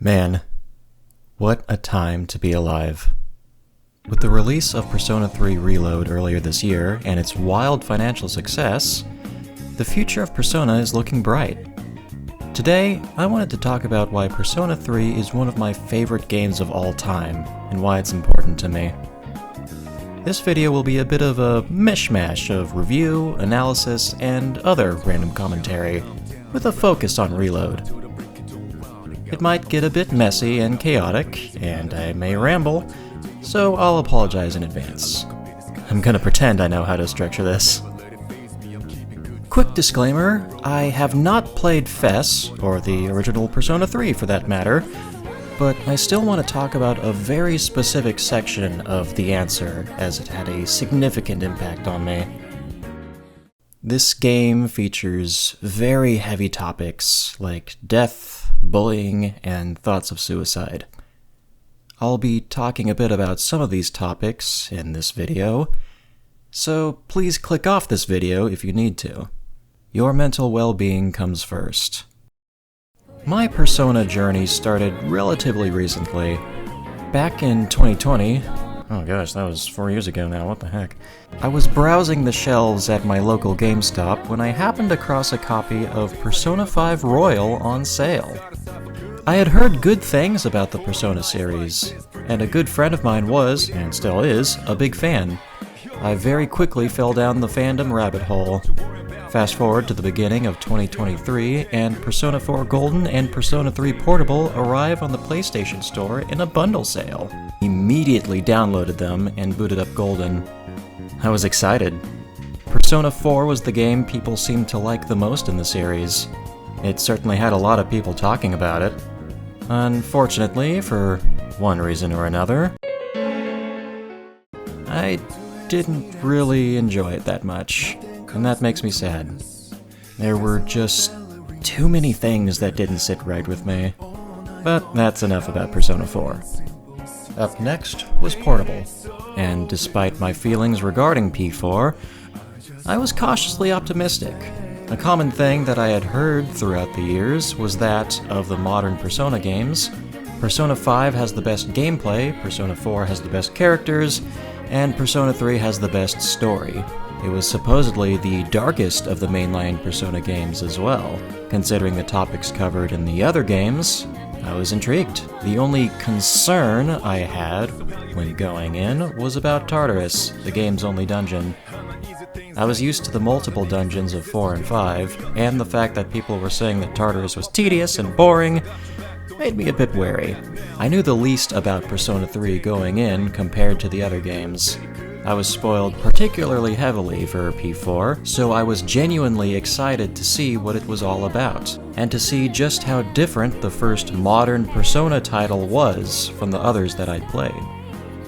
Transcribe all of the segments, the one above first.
Man, what a time to be alive. With the release of Persona 3 Reload earlier this year and its wild financial success, the future of Persona is looking bright. Today, I wanted to talk about why Persona 3 is one of my favorite games of all time and why it's important to me. This video will be a bit of a mishmash of review, analysis, and other random commentary, with a focus on Reload. It might get a bit messy and chaotic, and I may ramble, so I'll apologize in advance. I'm gonna pretend I know how to structure this. Quick disclaimer, I have not played FES, or the original Persona 3 for that matter, but I still want to talk about a very specific section of The Answer, as it had a significant impact on me. This game features very heavy topics like death, bullying, and thoughts of suicide. I'll be talking a bit about some of these topics in this video, so please click off this video if you need to. Your mental well-being comes first. My Persona journey started relatively recently. Back in 2020, oh gosh, that was 4 years ago now, what the heck. I was browsing the shelves at my local GameStop when I happened across a copy of Persona 5 Royal on sale. I had heard good things about the Persona series, and a good friend of mine was, and still is, a big fan. I very quickly fell down the fandom rabbit hole. Fast forward to the beginning of 2023, and Persona 4 Golden and Persona 3 Portable arrive on the PlayStation Store in a bundle sale. Immediately downloaded them and booted up Golden. I was excited. Persona 4 was the game people seemed to like the most in the series. It certainly had a lot of people talking about it. Unfortunately, for one reason or another, I didn't really enjoy it that much, and that makes me sad. There were just too many things that didn't sit right with me. But that's enough about Persona 4. Up next was Portable, and despite my feelings regarding P4, I was cautiously optimistic. A common thing that I had heard throughout the years was that, of the modern Persona games, Persona 5 has the best gameplay, Persona 4 has the best characters, and Persona 3 has the best story. It was supposedly the darkest of the mainline Persona games as well. Considering the topics covered in the other games, I was intrigued. The only concern I had when going in was about Tartarus, the game's only dungeon. I was used to the multiple dungeons of 4 and 5, and the fact that people were saying that Tartarus was tedious and boring made me a bit wary. I knew the least about Persona 3 going in compared to the other games. I was spoiled particularly heavily for P4, so I was genuinely excited to see what it was all about, and to see just how different the first modern Persona title was from the others that I'd played.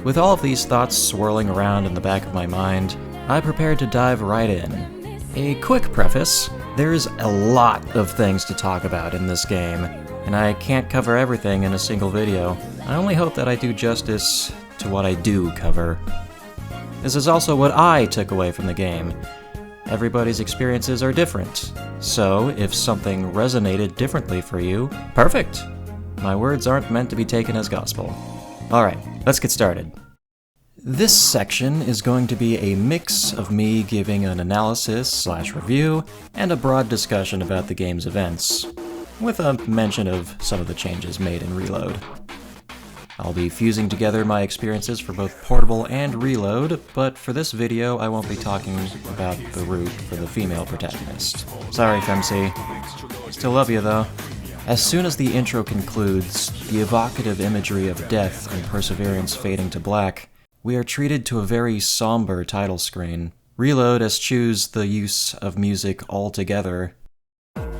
With all of these thoughts swirling around in the back of my mind, I prepared to dive right in. A quick preface, there's a lot of things to talk about in this game, and I can't cover everything in a single video. I only hope that I do justice to what I do cover. This is also what I took away from the game. Everybody's experiences are different, so if something resonated differently for you, perfect! My words aren't meant to be taken as gospel. Alright, let's get started. This section is going to be a mix of me giving an analysis/review and a broad discussion about the game's events, with a mention of some of the changes made in Reload. I'll be fusing together my experiences for both Portable and Reload, but for this video I won't be talking about the route for the female protagonist. Sorry, Femc. Still love you though. As soon as the intro concludes, the evocative imagery of death and perseverance fading to black, we are treated to a very somber title screen. Reload eschews the use of music altogether.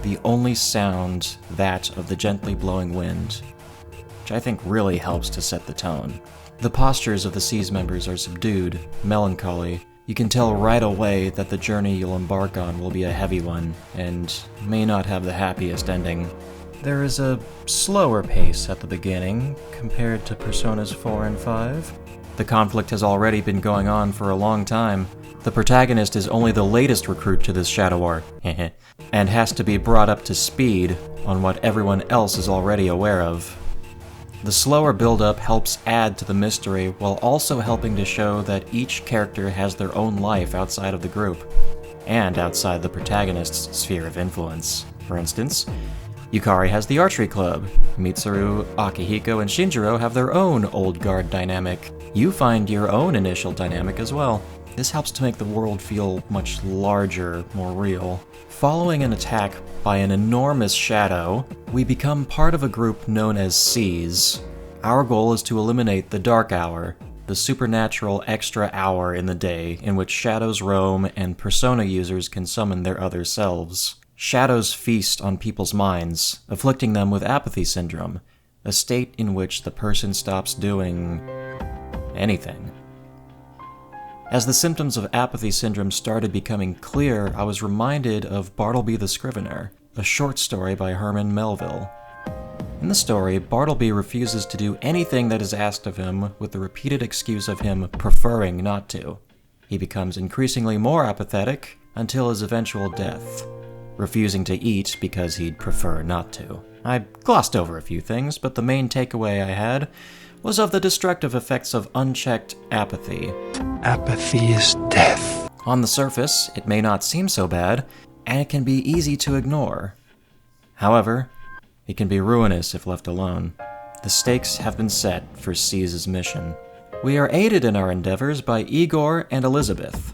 The only sound, that of the gently blowing wind, which I think really helps to set the tone. The postures of the SEES members are subdued, melancholy. You can tell right away that the journey you'll embark on will be a heavy one, and may not have the happiest ending. There is a slower pace at the beginning, compared to Personas 4 and 5. The conflict has already been going on for a long time. The protagonist is only the latest recruit to this Shadow War, and has to be brought up to speed on what everyone else is already aware of. The slower build-up helps add to the mystery while also helping to show that each character has their own life outside of the group, and outside the protagonist's sphere of influence. For instance, Yukari has the archery club, Mitsuru, Akihiko, and Shinjiro have their own old guard dynamic. You find your own initial dynamic as well. This helps to make the world feel much larger, more real. Following an attack by an enormous shadow, we become part of a group known as Seas. Our goal is to eliminate the Dark Hour, the supernatural extra hour in the day in which shadows roam and persona users can summon their other selves. Shadows feast on people's minds, afflicting them with apathy syndrome, a state in which the person stops doing anything. As the symptoms of apathy syndrome started becoming clear, I was reminded of Bartleby the Scrivener, a short story by Herman Melville. In the story, Bartleby refuses to do anything that is asked of him with the repeated excuse of him preferring not to. He becomes increasingly more apathetic until his eventual death, refusing to eat because he'd prefer not to. I glossed over a few things, but the main takeaway I had was of the destructive effects of unchecked apathy. Apathy is death. On the surface, it may not seem so bad, and it can be easy to ignore. However, it can be ruinous if left alone. The stakes have been set for Seas' mission. We are aided in our endeavors by Igor and Elizabeth,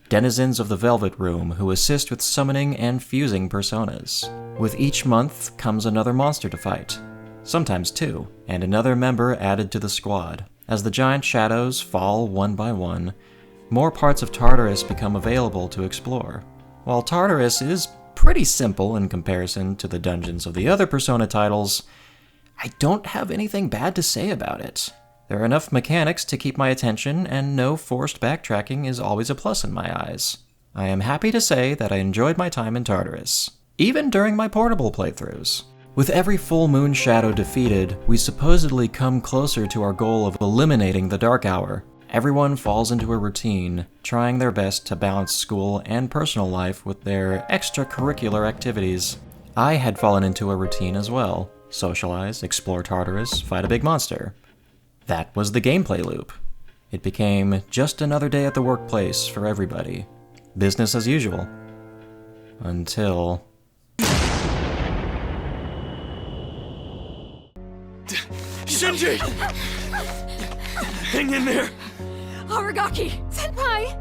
denizens of the Velvet Room who assist with summoning and fusing personas. With each month comes another monster to fight, sometimes two, and another member added to the squad. As the giant shadows fall one by one, more parts of Tartarus become available to explore. While Tartarus is pretty simple in comparison to the dungeons of the other Persona titles, I don't have anything bad to say about it. There are enough mechanics to keep my attention, and no forced backtracking is always a plus in my eyes. I am happy to say that I enjoyed my time in Tartarus, even during my portable playthroughs. With every full moon shadow defeated, we supposedly come closer to our goal of eliminating the Dark Hour. Everyone falls into a routine, trying their best to balance school and personal life with their extracurricular activities. I had fallen into a routine as well. Socialize, explore Tartarus, fight a big monster. That was the gameplay loop. It became just another day at the workplace for everybody. Business as usual. Until... Shinji! Hang in there! Aragaki! Senpai!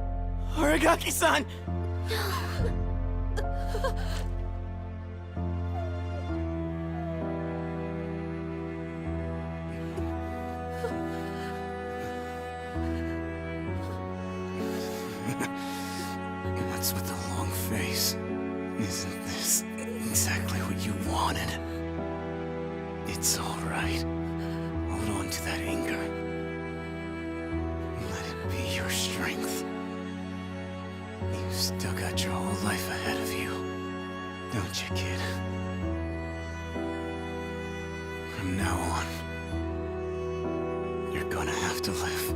Aragaki-san! What's with the long face? Isn't this exactly what you wanted? It's all right. Hold on to that anger. Let it be your strength. You've still got your whole life ahead of you, don't you, kid? From now on, you're gonna have to live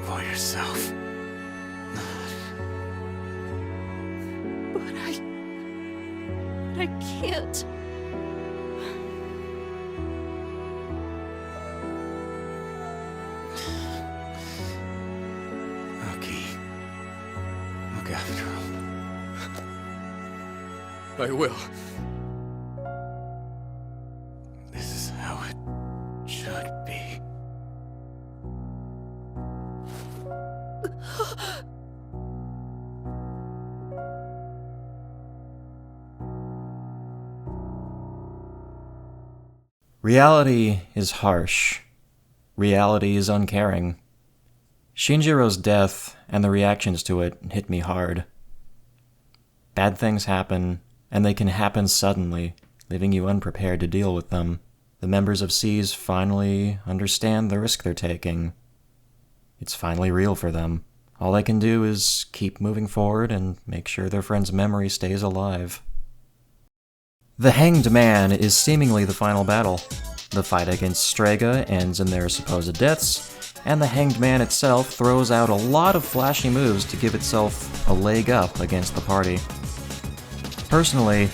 for yourself. But I can't. Look after him. I will. This is how it should be. Reality is harsh. Reality is uncaring. Shinjiro's death and the reactions to it hit me hard. Bad things happen, and they can happen suddenly, leaving you unprepared to deal with them. The members of Seas finally understand the risk they're taking. It's finally real for them. All they can do is keep moving forward and make sure their friend's memory stays alive. The Hanged Man is seemingly the final battle. The fight against Strega ends in their supposed deaths, and the Hanged Man itself throws out a lot of flashy moves to give itself a leg up against the party. Personally,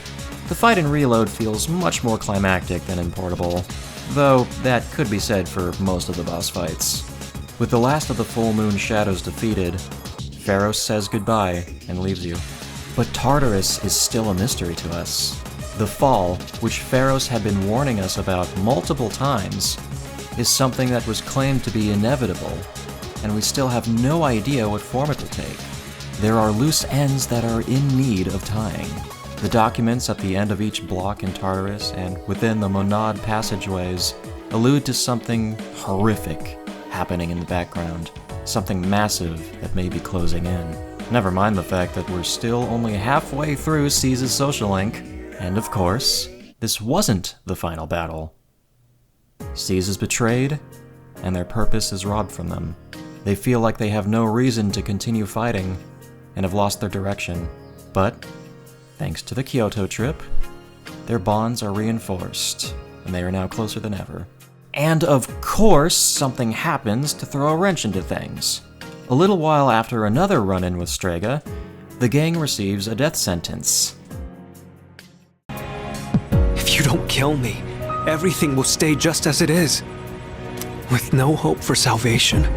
the fight in Reload feels much more climactic than in Portable. though that could be said for most of the boss fights. With the last of the full moon shadows defeated, Pharos says goodbye and leaves you. But Tartarus is still a mystery to us. The fall, which Pharos had been warning us about multiple times, is something that was claimed to be inevitable, and we still have no idea what form it will take. There are loose ends that are in need of tying. The documents at the end of each block in Tartarus and within the Monad passageways allude to something horrific happening in the background, something massive that may be closing in. Never mind the fact that we're still only halfway through Cease's social link, and of course, this wasn't the final battle. Cease is betrayed, and their purpose is robbed from them. They feel like they have no reason to continue fighting, and have lost their direction. But, thanks to the Kyoto trip, their bonds are reinforced, and they are now closer than ever. And of course, something happens to throw a wrench into things. A little while after another run-in with Strega, the gang receives a death sentence. If you don't kill me, everything will stay just as it is. With no hope for salvation,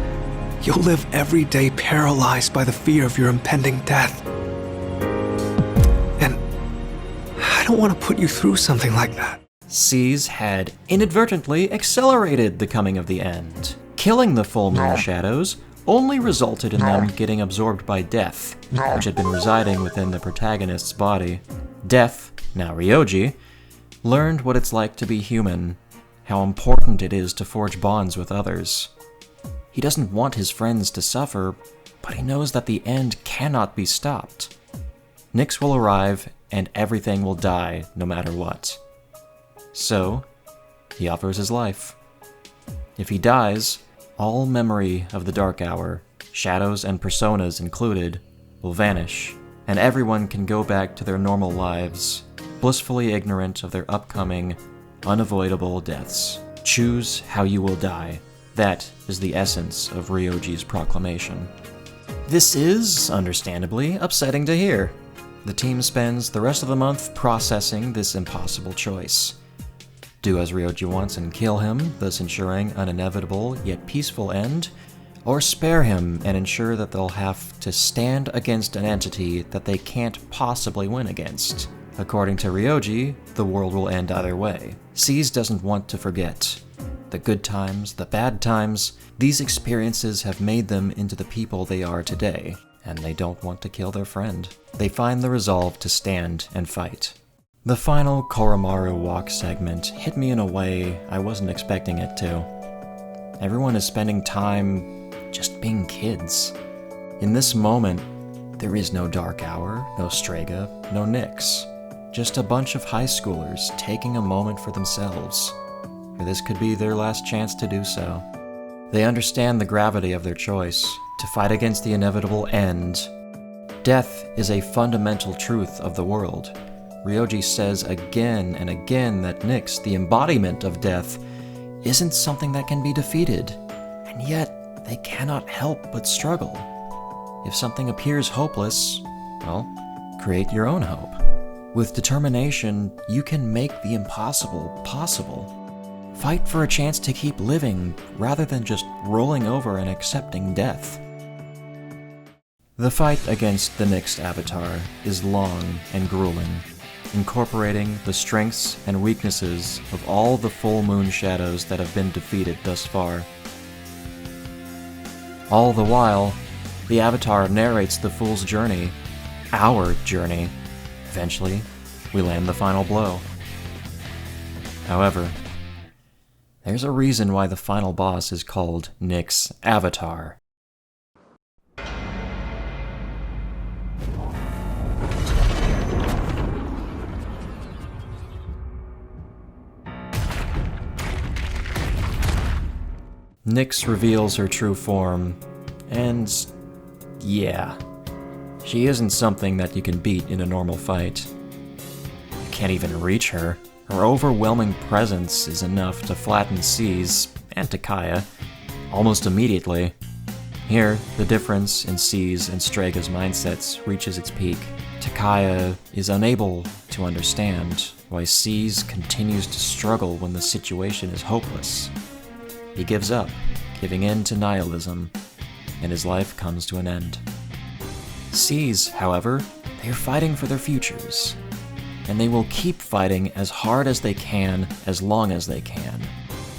you'll live every day paralyzed by the fear of your impending death. And I don't want to put you through something like that. Cease had inadvertently accelerated the coming of the end. Killing the full moon shadows only resulted in them getting absorbed by Death, which had been residing within the protagonist's body. Death, now Ryoji, learned what it's like to be human, how important it is to forge bonds with others. He doesn't want his friends to suffer, but he knows that the end cannot be stopped. Nyx will arrive, and everything will die no matter what. So, he offers his life. If he dies, all memory of the Dark Hour, shadows and personas included, will vanish, and everyone can go back to their normal lives, blissfully ignorant of their upcoming, unavoidable deaths. Choose how you will die. That is the essence of Ryoji's proclamation. This is, understandably, upsetting to hear. The team spends the rest of the month processing this impossible choice. Do as Ryoji wants and kill him, thus ensuring an inevitable yet peaceful end, or spare him and ensure that they'll have to stand against an entity that they can't possibly win against. According to Ryoji, the world will end either way. Cease doesn't want to forget. The good times, the bad times, these experiences have made them into the people they are today, and they don't want to kill their friend. They find the resolve to stand and fight. The final Koromaru walk segment hit me in a way I wasn't expecting it to. Everyone is spending time just being kids. In this moment, there is no Dark Hour, no Strega, no Nyx. Just a bunch of high schoolers taking a moment for themselves, for this could be their last chance to do so. They understand the gravity of their choice, to fight against the inevitable end. Death is a fundamental truth of the world. Ryoji says again and again that Nyx, the embodiment of death, isn't something that can be defeated, and yet they cannot help but struggle. If something appears hopeless, well, create your own hope. With determination, you can make the impossible possible. Fight for a chance to keep living, rather than just rolling over and accepting death. The fight against the Nyx avatar is long and grueling, incorporating the strengths and weaknesses of all the full moon shadows that have been defeated thus far. All the while, the Avatar narrates the Fool's journey, our journey. Eventually, we land the final blow. However, there's a reason why the final boss is called Nyx Avatar. Nyx reveals her true form, and yeah, she isn't something that you can beat in a normal fight. You can't even reach her. Her overwhelming presence is enough to flatten Cease and Takaya almost immediately. Here, the difference in Cease and Strega's mindsets reaches its peak. Takaya is unable to understand, why Seize continues to struggle when the situation is hopeless. He gives up, giving in to nihilism, and his life comes to an end. Seize, however, they are fighting for their futures, and they will keep fighting as hard as they can as long as they can.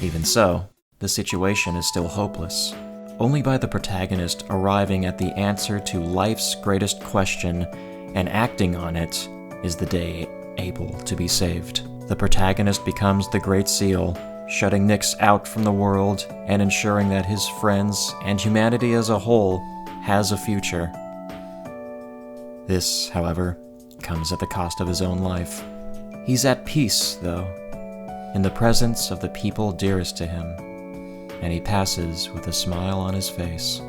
Even so, the situation is still hopeless. Only by the protagonist arriving at the answer to life's greatest question and acting on it is the day able to be saved. The protagonist becomes the Great Seal, shutting Nyx out from the world and ensuring that his friends and humanity as a whole has a future. This, however, comes at the cost of his own life. He's at peace, though, in the presence of the people dearest to him, and he passes with a smile on his face.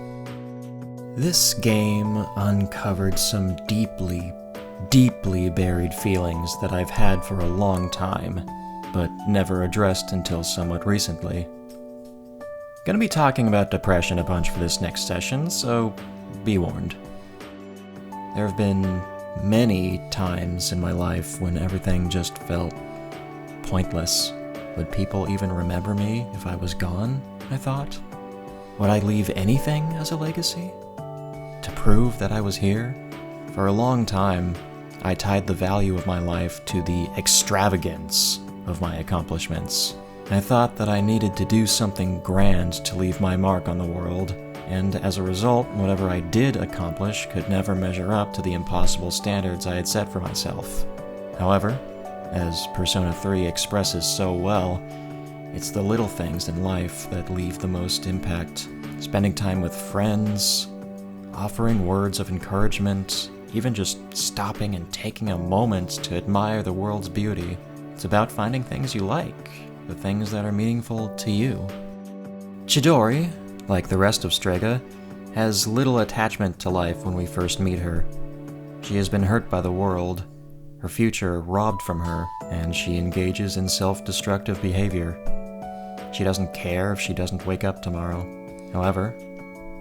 This game uncovered some deeply, deeply buried feelings that I've had for a long time, but never addressed until somewhat recently. Gonna be talking about depression a bunch for this next session, so be warned. There have been many times in my life when everything just felt pointless. Would people even remember me if I was gone, I thought? Would I leave anything as a legacy? To prove that I was here? For a long time, I tied the value of my life to the extravagance of my accomplishments. I thought that I needed to do something grand to leave my mark on the world, and as a result, whatever I did accomplish could never measure up to the impossible standards I had set for myself. However, as Persona 3 expresses so well, it's the little things in life that leave the most impact. Spending time with friends, offering words of encouragement, even just stopping and taking a moment to admire the world's beauty. It's about finding things you like, the things that are meaningful to you. Chidori, like the rest of Strega, has little attachment to life when we first meet her. She has been hurt by the world, her future robbed from her, and she engages in self-destructive behavior. She doesn't care if she doesn't wake up tomorrow. However,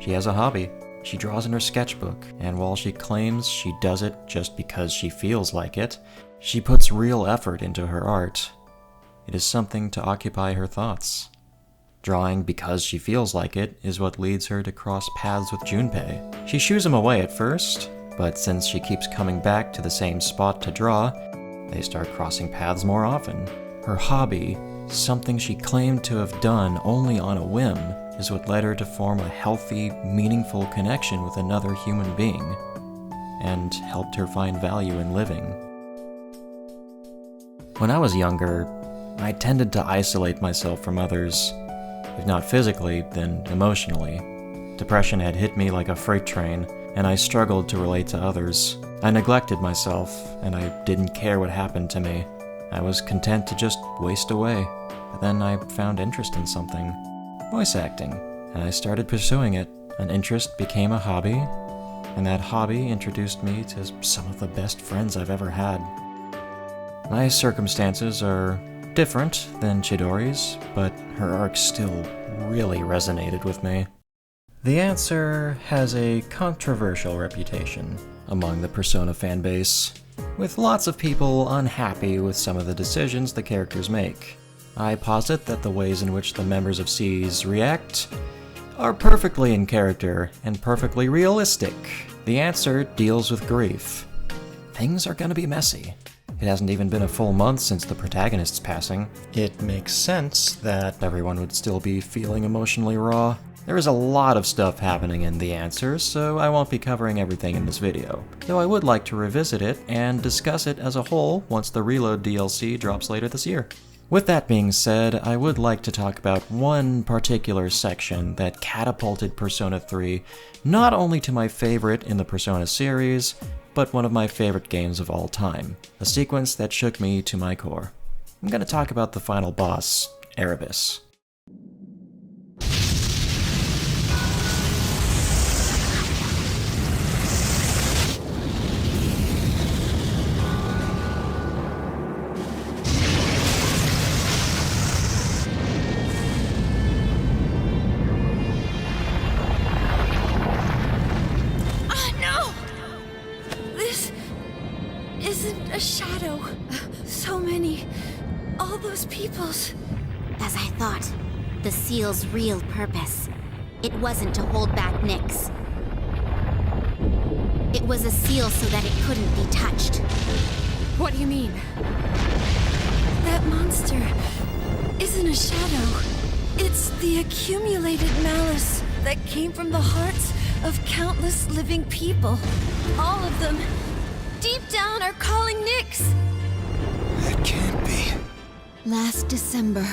she has a hobby. She draws in her sketchbook, and while she claims she does it just because she feels like it, she puts real effort into her art. It is something to occupy her thoughts. Drawing because she feels like it is what leads her to cross paths with Junpei. She shoos him away at first, but since she keeps coming back to the same spot to draw, they start crossing paths more often. Her hobby, something she claimed to have done only on a whim, is what led her to form a healthy, meaningful connection with another human being, and helped her find value in living. When I was younger, I tended to isolate myself from others, if not physically, then emotionally. Depression had hit me like a freight train, and I struggled to relate to others. I neglected myself, and I didn't care what happened to me. I was content to just waste away. But then I found interest in something. Voice acting, and I started pursuing it. An interest became a hobby, and that hobby introduced me to some of the best friends I've ever had. My circumstances are different than Chidori's, but her arc still really resonated with me. The Answer has a controversial reputation among the Persona fanbase, with lots of people unhappy with some of the decisions the characters make. I posit that the ways in which the members of Seize react are perfectly in character and perfectly realistic. The Answer deals with grief. Things are gonna be messy. It hasn't even been a full month since the protagonist's passing. It makes sense that everyone would still be feeling emotionally raw. There is a lot of stuff happening in The Answer, so I won't be covering everything in this video, though I would like to revisit it and discuss it as a whole once the Reload DLC drops later this year. With that being said, I would like to talk about one particular section that catapulted Persona 3 not only to my favorite in the Persona series, but one of my favorite games of all time, a sequence that shook me to my core. I'm going to talk about the final boss, Erebus. A shadow. So many. those peoples? As I thought, the seal's real purpose, it wasn't to hold back Nyx. It was a seal so that it couldn't be touched. What do you mean? That monster isn't a shadow. It's the accumulated malice that came from the hearts of countless living people. All of them, deep down, are calling Nyx. That can't be. Last December,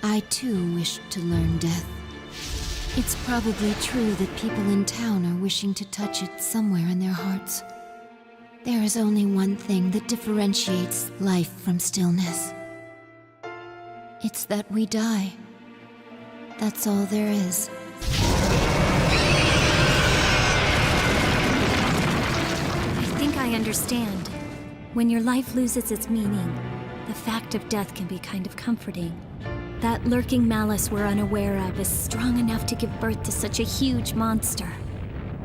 I too wished to learn death. It's probably true that people in town are wishing to touch it somewhere in their hearts. There is only one thing that differentiates life from stillness. It's that we die. That's all there is. I think I understand. When your life loses its meaning, the fact of death can be kind of comforting. That lurking malice we're unaware of is strong enough to give birth to such a huge monster.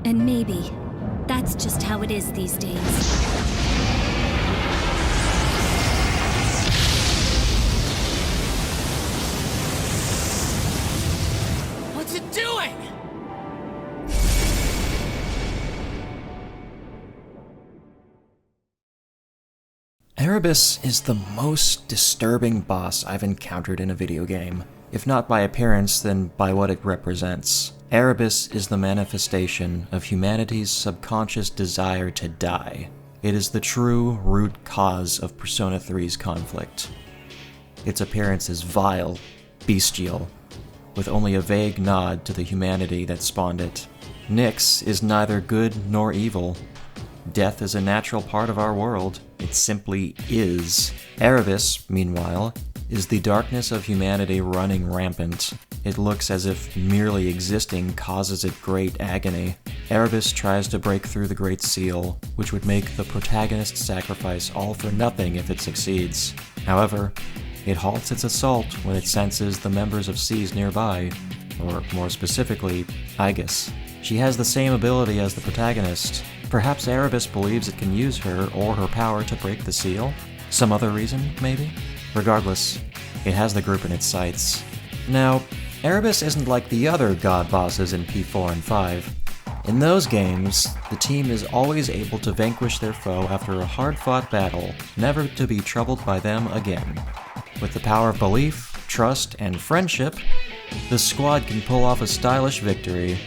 And maybe that's just how it is these days. What's it doing? Erebus is the most disturbing boss I've encountered in a video game. If not by appearance, then by what it represents. Erebus is the manifestation of humanity's subconscious desire to die. It is the true root cause of Persona 3's conflict. Its appearance is vile, bestial, with only a vague nod to the humanity that spawned it. Nyx is neither good nor evil. Death is a natural part of our world. It simply is. Erebus, meanwhile, is the darkness of humanity running rampant. It looks as if merely existing causes it great agony. Erebus tries to break through the Great Seal, which would make the protagonist's sacrifice all for nothing if it succeeds. However, it halts its assault when it senses the members of SEES nearby, or more specifically, Aigis. She has the same ability as the protagonist. Perhaps Erebus believes it can use her or her power to break the seal? Some other reason, maybe? Regardless, it has the group in its sights. Now, Erebus isn't like the other god bosses in P4 and 5. In those games, the team is always able to vanquish their foe after a hard-fought battle, never to be troubled by them again. With the power of belief, trust, and friendship, the squad can pull off a stylish victory.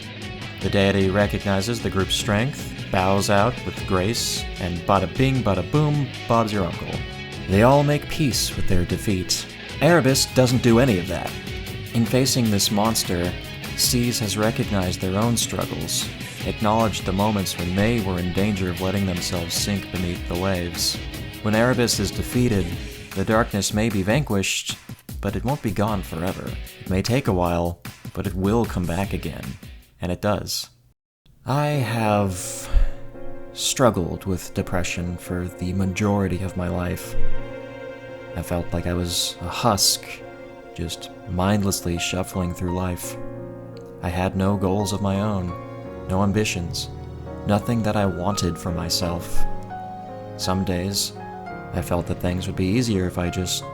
The deity recognizes the group's strength, bows out with grace, and bada bing bada boom, Bob's your uncle. They all make peace with their defeat. Erebus doesn't do any of that. In facing this monster, SEES has recognized their own struggles, acknowledged the moments when they were in danger of letting themselves sink beneath the waves. When Erebus is defeated, the darkness may be vanquished, but it won't be gone forever. It may take a while, but it will come back again. And it does. I have struggled with depression for the majority of my life. I felt like I was a husk, just mindlessly shuffling through life. I had no goals of my own, no ambitions, nothing that I wanted for myself. Some days, I felt that things would be easier if I just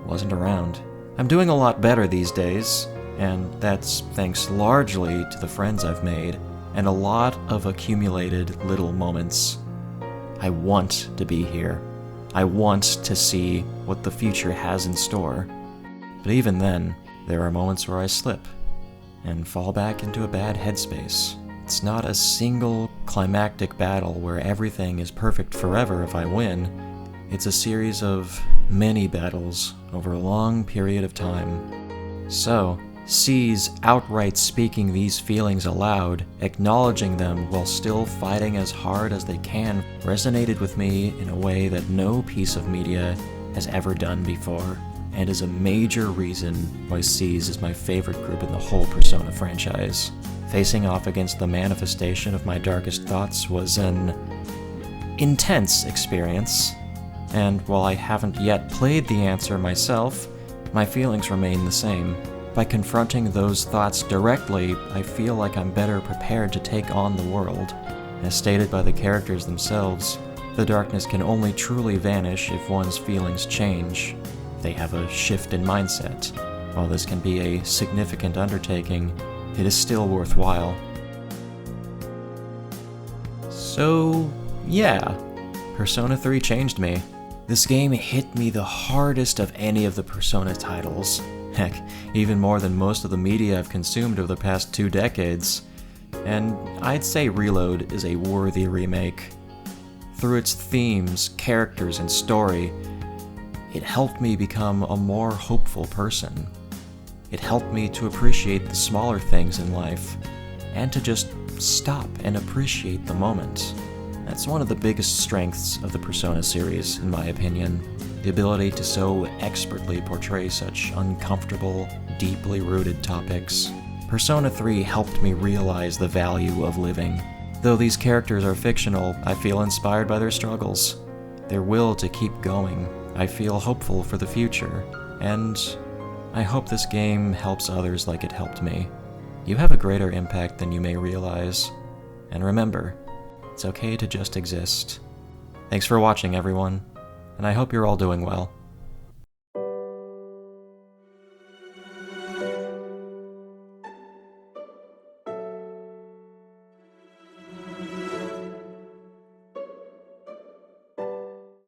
wasn't around. I'm doing a lot better these days, and that's thanks largely to the friends I've made, and a lot of accumulated little moments. I want to be here. I want to see what the future has in store. But even then, there are moments where I slip and fall back into a bad headspace. It's not a single climactic battle where everything is perfect forever if I win. It's a series of many battles over a long period of time. So, SEES outright speaking these feelings aloud, acknowledging them while still fighting as hard as they can, resonated with me in a way that no piece of media has ever done before, and is a major reason why SEES is my favorite group in the whole Persona franchise. Facing off against the manifestation of my darkest thoughts was an intense experience, and while I haven't yet played the answer myself, my feelings remain the same. By confronting those thoughts directly, I feel like I'm better prepared to take on the world. As stated by the characters themselves, the darkness can only truly vanish if one's feelings change. they have a shift in mindset. While this can be a significant undertaking, it is still worthwhile. So, yeah, Persona 3 changed me. This game hit me the hardest of any of the Persona titles. Heck, even more than most of the media I've consumed over the past 2 decades. And I'd say Reload is a worthy remake. Through its themes, characters, and story, it helped me become a more hopeful person. It helped me to appreciate the smaller things in life, and to just stop and appreciate the moment. That's one of the biggest strengths of the Persona series, in my opinion. The ability to so expertly portray such uncomfortable, deeply rooted topics. Persona 3 helped me realize the value of living. Though these characters are fictional, I feel inspired by their struggles. Their will to keep going. I feel hopeful for the future, and I hope this game helps others like it helped me. You have a greater impact than you may realize. And remember, it's okay to just exist. Thanks for watching, everyone, and I hope you're all doing well.